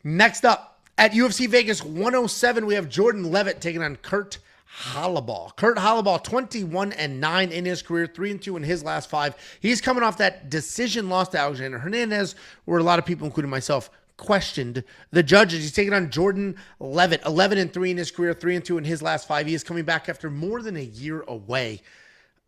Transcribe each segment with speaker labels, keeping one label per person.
Speaker 1: Next up, at UFC Vegas 107, we have Jordan Leavitt taking on Kurt Holobaugh. Kurt Holobaugh, 21-9 in his career, 3-2 in his last 5. He's coming off that decision loss to Alexander Hernandez, where a lot of people, including myself, questioned the judges. He's taking on Jordan Leavitt, 11-3 in his career, 3-2 in his last 5. He is coming back after more than a year away.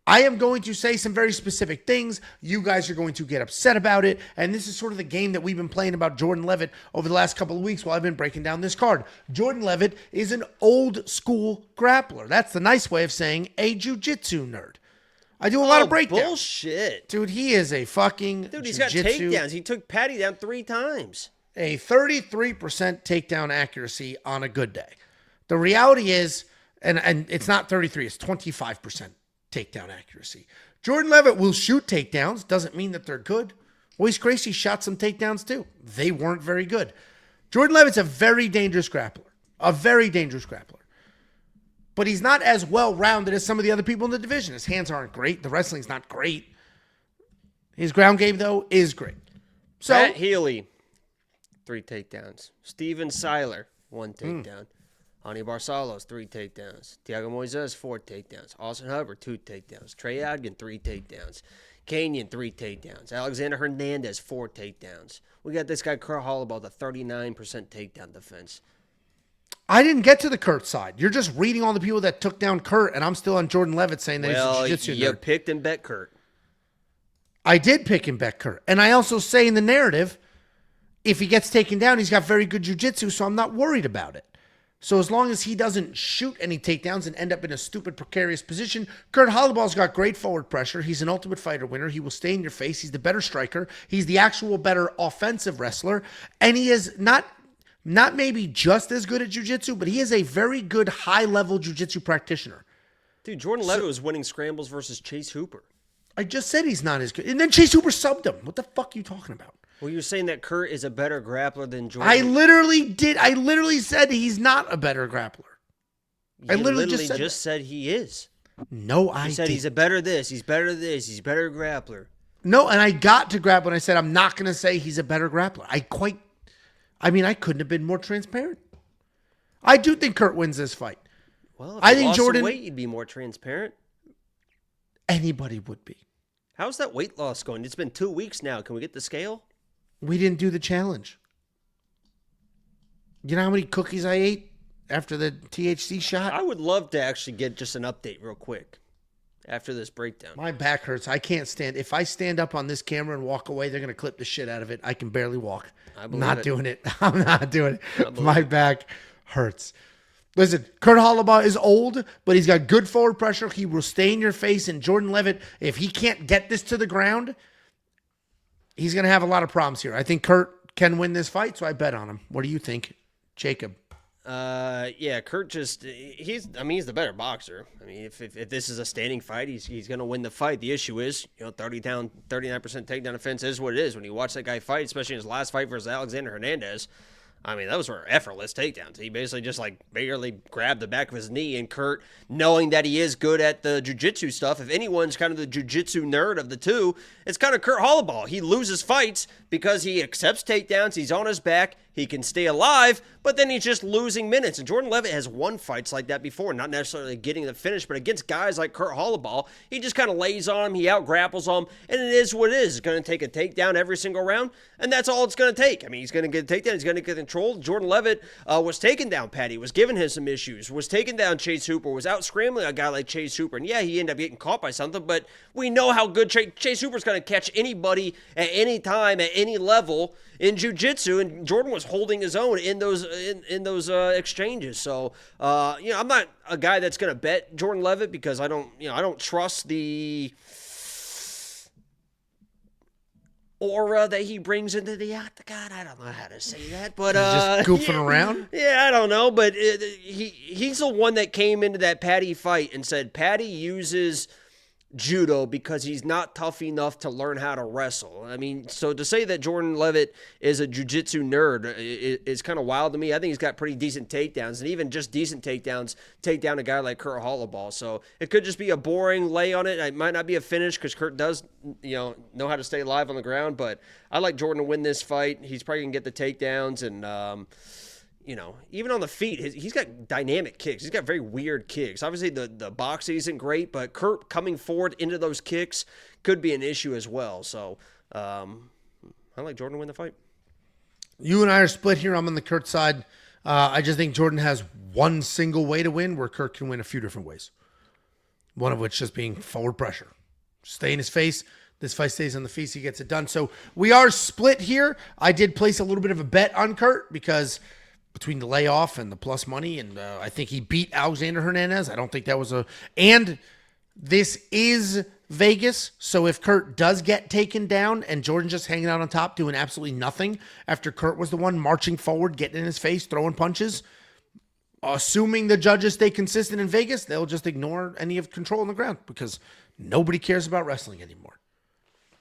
Speaker 1: I am going to say some very specific things. You guys are going to get upset about it. And this is sort of the game that we've been playing about Jordan Leavitt over the last couple of weeks while I've been breaking down this card. Jordan Leavitt is an old school grappler. That's the nice way of saying a jiu-jitsu nerd. I do a lot of breakdowns.
Speaker 2: Bullshit.
Speaker 1: Dude, he is a fucking
Speaker 2: Dude, he's got takedowns. He took Patty down 3 times.
Speaker 1: A 33% takedown accuracy on a good day. The reality is, and it's not 33, it's 25%. Takedown accuracy. Jordan Leavitt will shoot takedowns. Doesn't mean that they're good. Royce Gracie shot some takedowns too. They weren't very good. Jordan Leavitt's a very dangerous grappler. A very dangerous grappler. But he's not as well-rounded as some of the other people in the division. His hands aren't great. The wrestling's not great. His ground game, though, is great. So,
Speaker 2: Matt Healy, 3 takedowns. Steven Seiler, 1 takedown. Ani Barsalos, 3 takedowns. Thiago Moises, 4 takedowns. Austin Hubbard, 2 takedowns. Trey Adkin, 3 takedowns. Canyon, 3 takedowns. Alexander Hernandez, 4 takedowns. We got this guy, Kurt Holobaugh, the 39% takedown defense.
Speaker 1: I didn't get to the Kurt side. You're just reading all the people that took down Kurt, and I'm still on Jordan Leavitt saying that he's a jiu-jitsu nerd.
Speaker 2: You picked and bet Kurt.
Speaker 1: I did pick and bet Kurt. And I also say in the narrative, if he gets taken down, he's got very good jiu-jitsu, so I'm not worried about it. So as long as he doesn't shoot any takedowns and end up in a stupid, precarious position, Kurt Holobaugh's got great forward pressure. He's an Ultimate Fighter winner. He will stay in your face. He's the better striker. He's the actual better offensive wrestler. And he is not maybe just as good at jiu-jitsu, but he is a very good high-level jiu-jitsu practitioner.
Speaker 2: Dude, Jordan Leavitt was winning scrambles versus Chase Hooper.
Speaker 1: I just said he's not as good. And then Chase Hooper subbed him. What the fuck are you talking about?
Speaker 2: Well, you're saying that Kurt is a better grappler than Jordan.
Speaker 1: I literally said he's not a better grappler.
Speaker 2: I literally just said he is.
Speaker 1: No, I
Speaker 2: said
Speaker 1: didn't.
Speaker 2: He's a better this, he's better this, he's better grappler.
Speaker 1: No, and I got to grab when I said I'm not going to say he's a better grappler. I couldn't have been more transparent. I do think Kurt wins this fight.
Speaker 2: Well, if
Speaker 1: I
Speaker 2: you
Speaker 1: think
Speaker 2: lost
Speaker 1: Jordan
Speaker 2: some weight, you'd be more transparent.
Speaker 1: Anybody would be.
Speaker 2: How's that weight loss going? It's been 2 weeks now. Can we get the scale?
Speaker 1: We didn't do the challenge. You know how many cookies I ate after the THC shot?
Speaker 2: I would love to actually get just an update real quick after this breakdown.
Speaker 1: My back hurts. I can't stand. If I stand up on this camera and walk away, they're going to clip the shit out of it. I can barely walk. I'm not doing it. I'm not doing it. My back hurts. Listen, Kurt Holobaugh is old, but he's got good forward pressure. He will stay in your face. And Jordan Leavitt, if he can't get this to the ground, he's going to have a lot of problems here. I think Kurt can win this fight, so I bet on him. What do you think, Jacob?
Speaker 2: Yeah, Kurt he's the better boxer. I mean, if this is a standing fight, he's going to win the fight. The issue is, 39% takedown defense is what it is. When you watch that guy fight, especially in his last fight versus Alexander Hernandez, I mean, those were effortless takedowns. He basically just barely grabbed the back of his knee, and Kurt, knowing that he is good at the jiu-jitsu stuff, if anyone's kind of the jiu-jitsu nerd of the two, it's kind of Kurt Holobaugh. He loses fights because he accepts takedowns, he's on his back, he can stay alive, but then he's just losing minutes. And Jordan Leavitt has won fights like that before, not necessarily getting the finish, but against guys like Kurt Holobaugh, he just kind of lays on him, he out-grapples him, and it is what it is. It's going to take a takedown every single round, and that's all it's going to take. I mean, he's going to get a takedown, he's going to get control. Jordan Leavitt was taking down Patty, was giving him some issues, was taking down Chase Hooper, was out-scrambling a guy like Chase Hooper, and yeah, he ended up getting caught by something, but we know how good Chase Hooper's going to catch anybody at any time, at any level in jiu-jitsu, and Jordan was holding his own in those exchanges. So, I'm not a guy that's going to bet Jordan Leavitt because I don't trust the aura that he brings into the octagon. I don't know how to say that, but
Speaker 1: just goofing around.
Speaker 2: Yeah, I don't know, but he's the one that came into that Patty fight and said Patty uses judo because he's not tough enough to learn how to wrestle. I mean, so to say that Jordan Leavitt is a jiu-jitsu nerd is kind of wild to me. I think he's got pretty decent takedowns, and even just decent takedowns take down a guy like Kurt Holobaugh. So it could just be a boring lay on it. It might not be a finish because Kurt does, know how to stay alive on the ground, but I like Jordan to win this fight. He's probably going to get the takedowns, and even on the feet, he's got dynamic kicks. He's got very weird kicks. Obviously, the boxing isn't great, but Kurt coming forward into those kicks could be an issue as well. So I like Jordan to win the fight.
Speaker 1: You and I are split here. I'm on the Kurt side. I just think Jordan has one single way to win, where Kurt can win a few different ways. One of which just being forward pressure. Stay in his face. This fight stays on the feet. He gets it done. So we are split here. I did place a little bit of a bet on Kurt because between the layoff and the plus money, and I think he beat Alexander Hernandez. I don't think that was and this is Vegas, so if Kurt does get taken down and Jordan just hanging out on top doing absolutely nothing after Kurt was the one marching forward, getting in his face, throwing punches, assuming the judges stay consistent in Vegas, they'll just ignore any of control on the ground because nobody cares about wrestling anymore.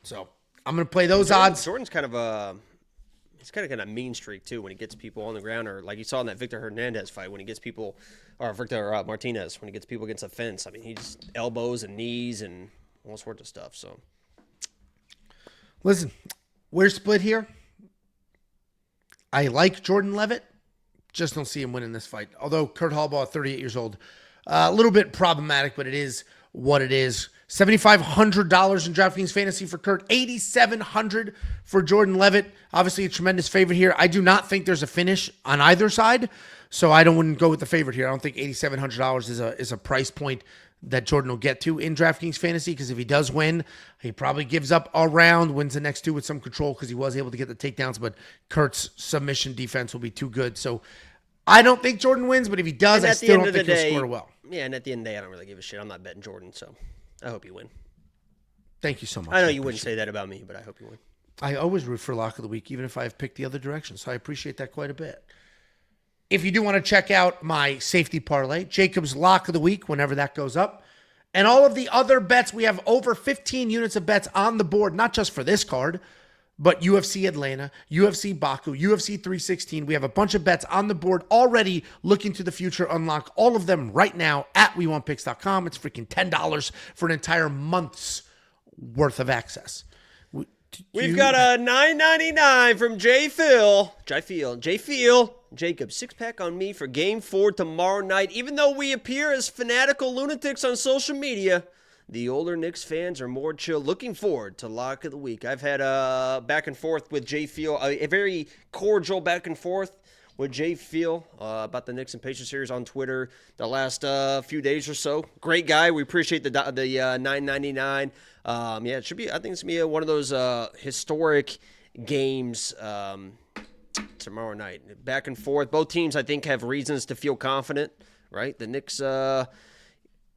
Speaker 1: So I'm going to play those odds.
Speaker 2: Jordan's kind of he's kind of got a mean streak, too, when he gets people on the ground, or like you saw in that Victor Hernandez fight when he gets people, or Victor Martinez, when he gets people against a fence. I mean, he just elbows and knees and all sorts of stuff. So,
Speaker 1: listen, we're split here. I like Jordan Leavitt. Just don't see him winning this fight. Although Kurt Holobaugh, 38 years old, a little bit problematic, but it is what it is. $7,500 in DraftKings Fantasy for Kurt, $8,700 for Jordan Leavitt. Obviously, a tremendous favorite here. I do not think there's a finish on either side, so I wouldn't go with the favorite here. I don't think $8,700 is a price point that Jordan will get to in DraftKings Fantasy, because if he does win, he probably gives up a round, wins the next two with some control because he was able to get the takedowns, but Kurt's submission defense will be too good. So I don't think Jordan wins, but if he does, I still don't think he'll score well.
Speaker 2: Yeah, and at the end of the day, I don't really give a shit. I'm not betting Jordan, so I hope you win.
Speaker 1: Thank you so much.
Speaker 2: I know you wouldn't say that about me, but I hope you win.
Speaker 1: I always root for lock of the week, even if I have picked the other direction, so I appreciate that quite a bit. If you do want to check out my safety parlay, Jacob's lock of the week, whenever that goes up, and all of the other bets, we have over 15 units of bets on the board, not just for this card, but UFC Atlanta, UFC Baku, UFC 316. We have a bunch of bets on the board already looking to the future. Unlock all of them right now at WeWantPicks.com. It's freaking $10 for an entire month's worth of access.
Speaker 2: We've got a $9.99 from J. Phil. Jacob, 6-pack on me for Game 4 tomorrow night. Even though we appear as fanatical lunatics on social media, the older Knicks fans are more chill. Looking forward to lock of the week. I've had a back and forth with Jay Field, a very cordial back and forth with Jay Field about the Knicks and Pacers series on Twitter the last few days or so. Great guy. We appreciate the $9.99. It should be. I think it's gonna be one of those historic games tomorrow night. Back and forth. Both teams, I think, have reasons to feel confident. Right? The Knicks.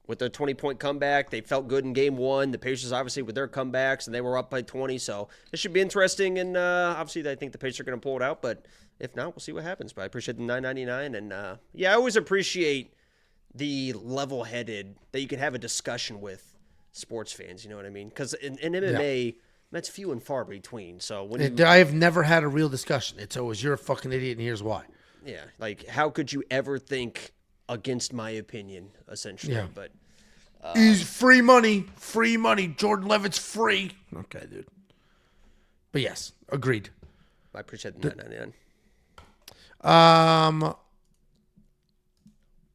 Speaker 2: With their 20-point comeback, they felt good in Game 1. The Pacers, obviously, with their comebacks, and they were up by 20. So it should be interesting, and obviously, I think the Pacers are going to pull it out. But if not, we'll see what happens. But I appreciate the $9.99, and I always appreciate the level-headed that you can have a discussion with sports fans. You know what I mean? Because in MMA, that's few and far between. So
Speaker 1: I have never had a real discussion. It's always you're a fucking idiot, and here's why.
Speaker 2: Yeah, like how could you ever think against my opinion, essentially?
Speaker 1: Yeah.
Speaker 2: But
Speaker 1: he's free money. Jordan Leavitt's free. Okay, dude. But yes, agreed.
Speaker 2: I appreciate the $9.99.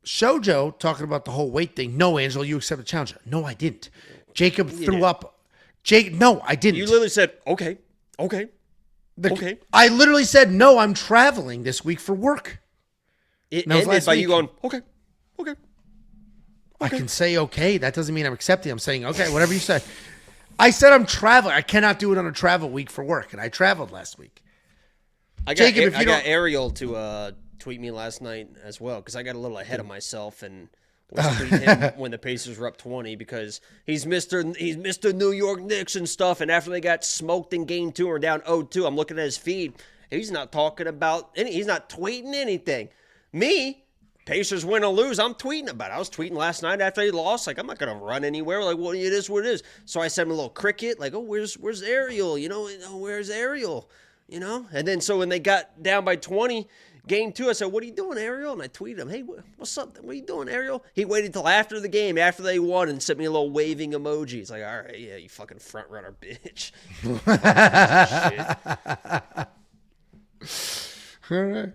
Speaker 1: Shoujo talking about the whole weight thing. No, Angelo, you accept the challenge. No, I didn't. Jacob threw up. No, I didn't.
Speaker 2: You literally said, okay.
Speaker 1: I literally said, no, I'm traveling this week for work.
Speaker 2: It ended by you going, okay.
Speaker 1: I can say okay. That doesn't mean I'm accepting. I'm saying okay, whatever you say. I said I'm traveling. I cannot do it on a travel week for work, and I traveled last week.
Speaker 2: I got Ariel to tweet me last night as well, because I got a little ahead of myself and was tweeting him when the Pacers were up 20, because he's Mr. New York Knicks and stuff. And after they got smoked in Game 2 or down 0-2, I'm looking at his feed. He's not talking about he's not tweeting anything. Me, Pacers win or lose, I'm tweeting about it. I was tweeting last night after they lost. Like, I'm not going to run anywhere. Like, well, it is what it is. So I sent him a little cricket. Like, oh, where's Ariel? You know, where's Ariel? You know? And then so when they got down by 20, game 2, I said, what are you doing, Ariel? And I tweeted him, hey, what's up? What are you doing, Ariel? He waited till after the game, after they won, and sent me a little waving emoji. He's like, all right, yeah, you fucking front runner, bitch.
Speaker 1: All right.